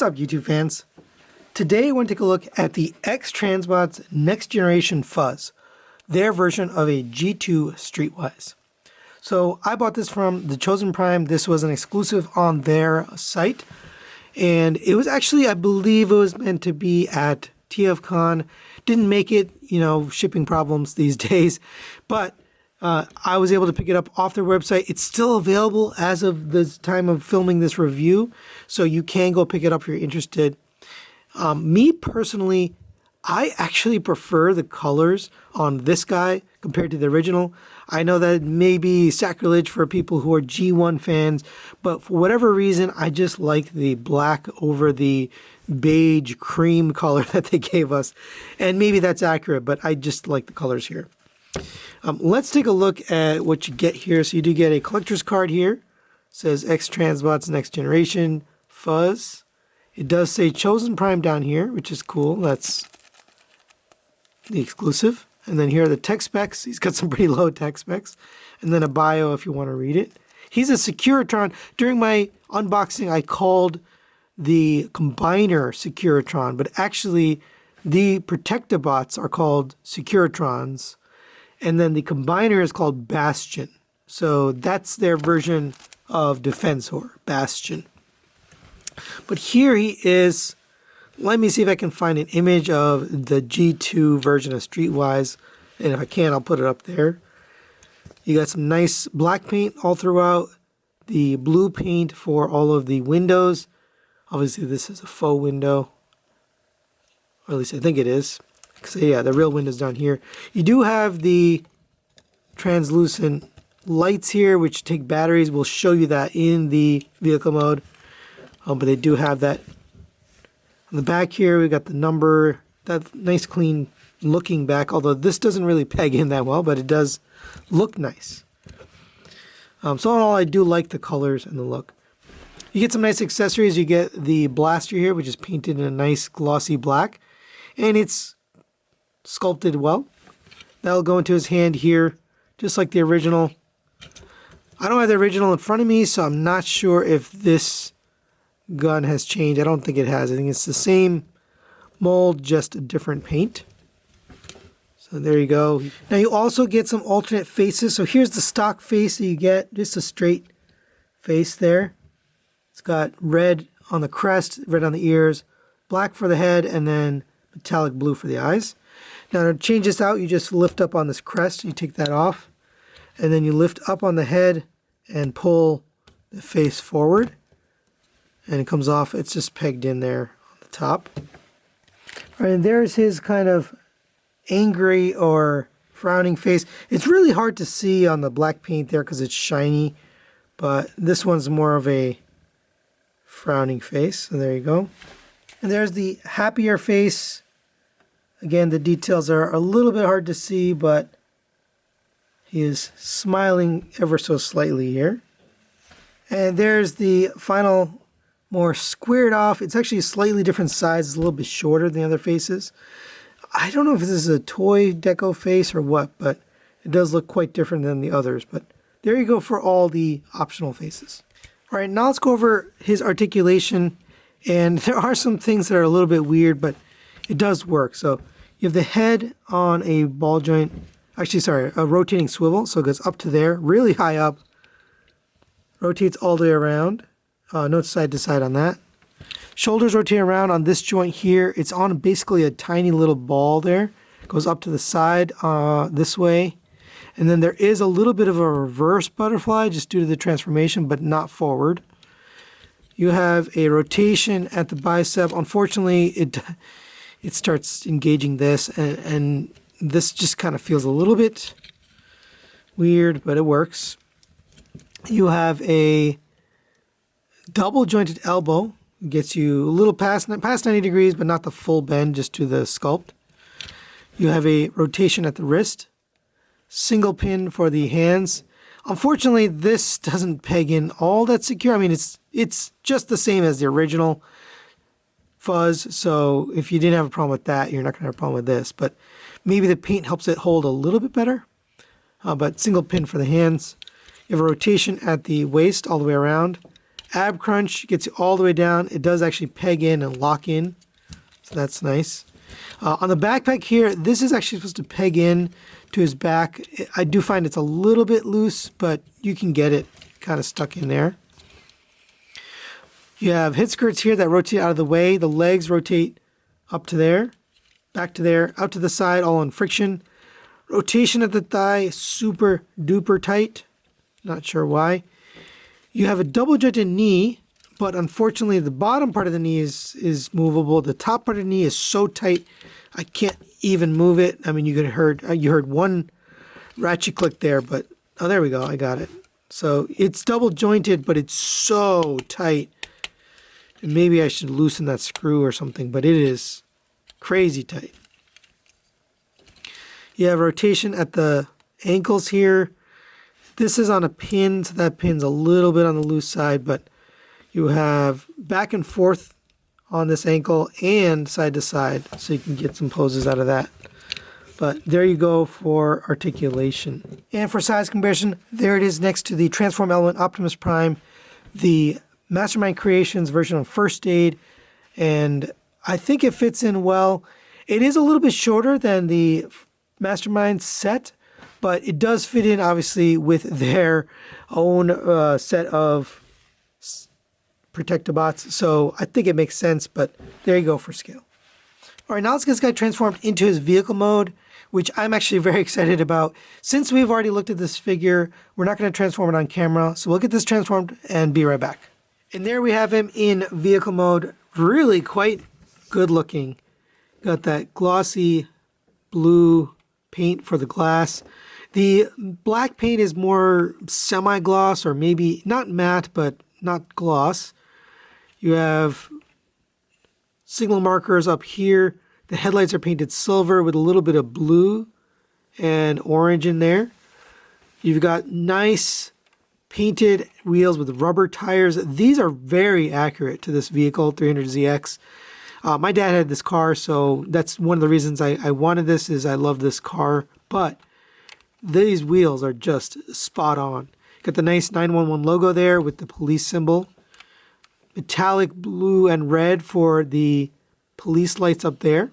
up, YouTube fans? Today I want to take a look at the X-Transbots Next Generation Fuzz, their version of a G2 Streetwise. So I bought this from the Chosen Prime. This was an exclusive on their site, and it was actually, I believe it was meant to be at TFCon. Didn't make it, shipping problems these days, but I was able to pick it up off their website. It's still available as of the time of filming this review, so you can go pick it up if you're interested. Me personally, I actually prefer the colors on this guy compared to the original. I know that it may be sacrilege for people who are G1 fans, but for whatever reason, I just like the black over the beige cream color that they gave us. And maybe that's accurate, but I just like the colors here. Let's take a look at what you get here. So you do get a collector's card here. It says X-Transbots Next Generation Fuzz. It does say Chosen Prime down here, which is cool. That's the exclusive. And then here are the tech specs. He's got some pretty low tech specs. And then a bio if you want to read it. He's a Securitron. During my unboxing, I called the Combiner Securitron, but actually the Protectobots are called Securitrons. And then the Combiner is called Bastion. So that's their version of Defensor, Bastion. But here he is. Let me see if I can find an image of the G2 version of Streetwise. And if I can, I'll put it up there. You got some nice black paint all throughout. The blue paint for all of the windows. Obviously, this is a faux window. Or at least I think it is. So yeah, the real window's down here. You do have the translucent lights here, which take batteries. We'll show you that in the vehicle mode. But they do have that. On the back here, we got the number, that nice clean looking back, although this doesn't really peg in that well, but it does look nice. So in all, I do like the colors and the look. You get some nice accessories. You get the blaster here, which is painted in a nice glossy black, and it's sculpted well. That'll go into his hand here, just like the original. I don't have the original in front of me, so I'm not sure if this gun has changed. I don't think it has. I think it's the same mold, just a different paint. So there you go. Now you also get some alternate faces. So here's the stock face that you get, just a straight face there. It's got red on the crest, red on the ears, black for the head, and then metallic blue for the eyes. Now to change this out, you just lift up on this crest, you take that off, and then you lift up on the head and pull the face forward. And it comes off, it's just pegged in there on the top. All right, and there's his kind of angry or frowning face. It's really hard to see on the black paint there because it's shiny, but this one's more of a frowning face. So there you go. And there's the happier face. Again, the details are a little bit hard to see, but he is smiling ever so slightly here. And there's the final, more squared off. It's actually a slightly different size. It's a little bit shorter than the other faces. I don't know if this is a toy deco face or what, but it does look quite different than the others. But there you go for all the optional faces. All right, now let's go over his articulation. And there are some things that are a little bit weird, but it does work. So you have the head on a ball joint. Actually, sorry, a rotating swivel. So it goes up to there, really high up. Rotates all the way around. No side to side on that. Shoulders rotate around on this joint here. It's on basically a tiny little ball there. Goes up to the side this way. And then there is a little bit of a reverse butterfly just due to the transformation, but not forward. You have a rotation at the bicep. Unfortunately, it starts engaging this, and this just kind of feels a little bit weird, but it works. You have a double jointed elbow. Gets you a little past 90 degrees, but not the full bend, just to the sculpt. You have a rotation at the wrist. Single pin for the hands. Unfortunately, this doesn't peg in all that secure. I mean, it's just the same as the original Fuzz, so if you didn't have a problem with that, you're not going to have a problem with this. But maybe the paint helps it hold a little bit better. But single pin for the hands. You have a rotation at the waist all the way around. Ab crunch gets you all the way down. It does actually peg in and lock in, so that's nice. On the backpack here, this is actually supposed to peg in to his back. I do find it's a little bit loose, but you can get it kind of stuck in there. You have hit skirts here that rotate out of the way. The legs rotate up to there, back to there, out to the side, all on friction. Rotation at the thigh, super duper tight. Not sure why. You have a double jointed knee, but unfortunately the bottom part of the knee is movable. The top part of the knee is so tight, I can't even move it. I mean, you heard one ratchet click there, but oh, there we go, I got it. So it's double jointed, but it's so tight. And maybe I should loosen that screw or something, but it is crazy tight. You have rotation at the ankles here. This is on a pin, so that pin's a little bit on the loose side, but you have back and forth on this ankle and side to side, so you can get some poses out of that. But there you go for articulation. And for size comparison, there it is next to the Transform Element Optimus Prime, the Mastermind Creations version of First Aid, and I think it fits in well. It is a little bit shorter than the Mastermind set, but it does fit in obviously with their own set of Protectobots, so I think it makes sense, but there you go for scale. Alright, now let's get this guy transformed into his vehicle mode, which I'm actually very excited about. Since we've already looked at this figure, we're not going to transform it on camera, so we'll get this transformed and be right back. And there we have him in vehicle mode, really quite good looking. Got that glossy blue paint for the glass. The black paint is more semi-gloss, or maybe not matte, but not gloss. You have signal markers up here. The headlights are painted silver with a little bit of blue and orange in there. You've got nice painted wheels with rubber tires. These are very accurate to this vehicle, 300ZX. My dad had this car, so that's one of the reasons I wanted this, is I love this car. But these wheels are just spot on. Got the nice 911 logo there with the police symbol. Metallic blue and red for the police lights up there.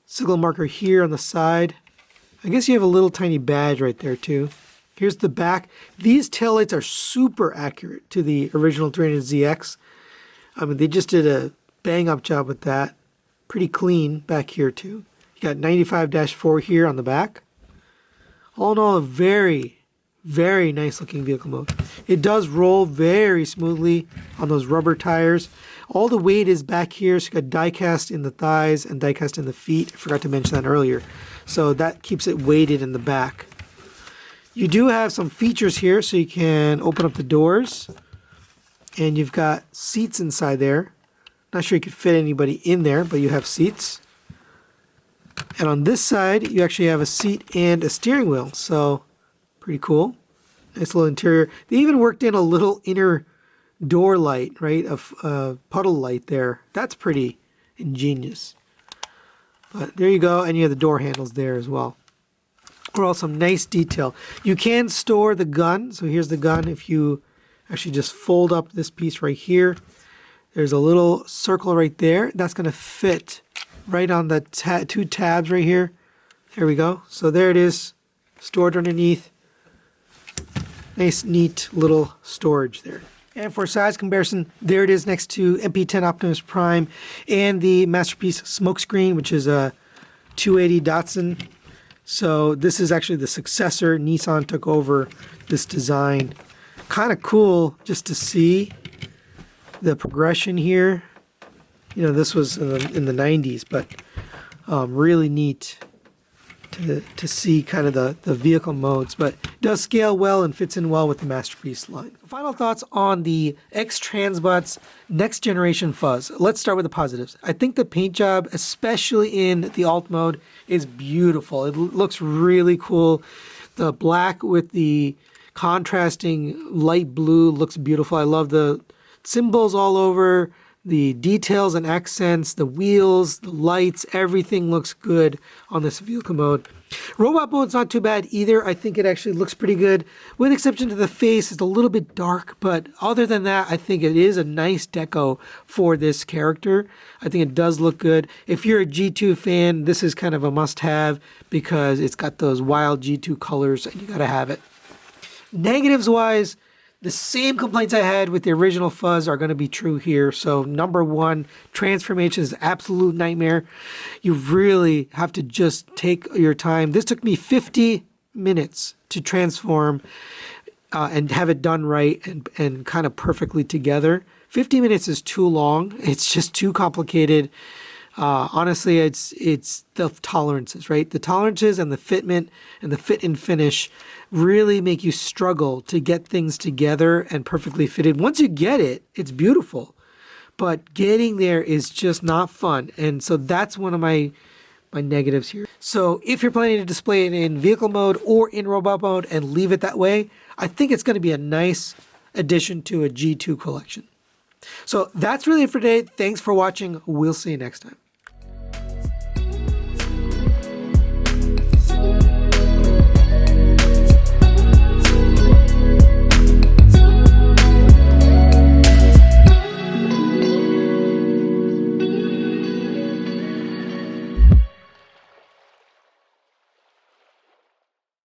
Signal marker here on the side. I guess you have a little tiny badge right there too. Here's the back. These taillights are super accurate to the original 300ZX. I mean, they just did a bang up job with that. Pretty clean back here too. You got 95-4 here on the back. All in all, a very, very nice looking vehicle mode. It does roll very smoothly on those rubber tires. All the weight is back here, so you got die cast in the thighs and die cast in the feet. I forgot to mention that earlier. So that keeps it weighted in the back. You do have some features here, so you can open up the doors. And you've got seats inside there. Not sure you could fit anybody in there, but you have seats. And on this side, you actually have a seat and a steering wheel. So, pretty cool. Nice little interior. They even worked in a little inner door light, right? A puddle light there. That's pretty ingenious. But there you go. And you have the door handles there as well. Overall, some nice detail. You can store the gun. So here's the gun. If you actually just fold up this piece right here, there's a little circle right there. That's going to fit right on the two tabs right here. There we go. So there it is, stored underneath. Nice, neat little storage there. And for size comparison, there it is next to MP10 Optimus Prime and the Masterpiece Smokescreen, which is a 280 Datsun. So this is actually the successor. Nissan took over this design. Kind of cool just to see the progression here. You know, this was in the 90s, but really neat to see kind of the vehicle modes, but it does scale well and fits in well with the Masterpiece line. Final thoughts on the X-Transbots Next Generation Fuzz. Let's start with the positives. I think the paint job, especially in the alt mode, is beautiful. It looks really cool. The black with the contrasting light blue looks beautiful. I love the symbols all over, the details and accents, the wheels, the lights, everything looks good on this vehicle mode. Robot mode's not too bad either. I think it actually looks pretty good. With exception to the face, it's a little bit dark, but other than that, I think it is a nice deco for this character. I think it does look good. If you're a G2 fan, this is kind of a must-have because it's got those wild G2 colors and you gotta have it. Negatives-wise, the same complaints I had with the original Fuzz are going to be true here. So number one, transformation is an absolute nightmare. You really have to just take your time. This took me 50 minutes to transform and have it done right and kind of perfectly together. 50 minutes is too long. It's just too complicated. Honestly, it's the tolerances, right? The tolerances and the fitment and the fit and finish really make you struggle to get things together and perfectly fitted. Once you get it, it's beautiful, but getting there is just not fun. And so that's one of my negatives here. So if you're planning to display it in vehicle mode or in robot mode and leave it that way, I think it's going to be a nice addition to a G2 collection. So that's really it for today. Thanks for watching. We'll see you next time.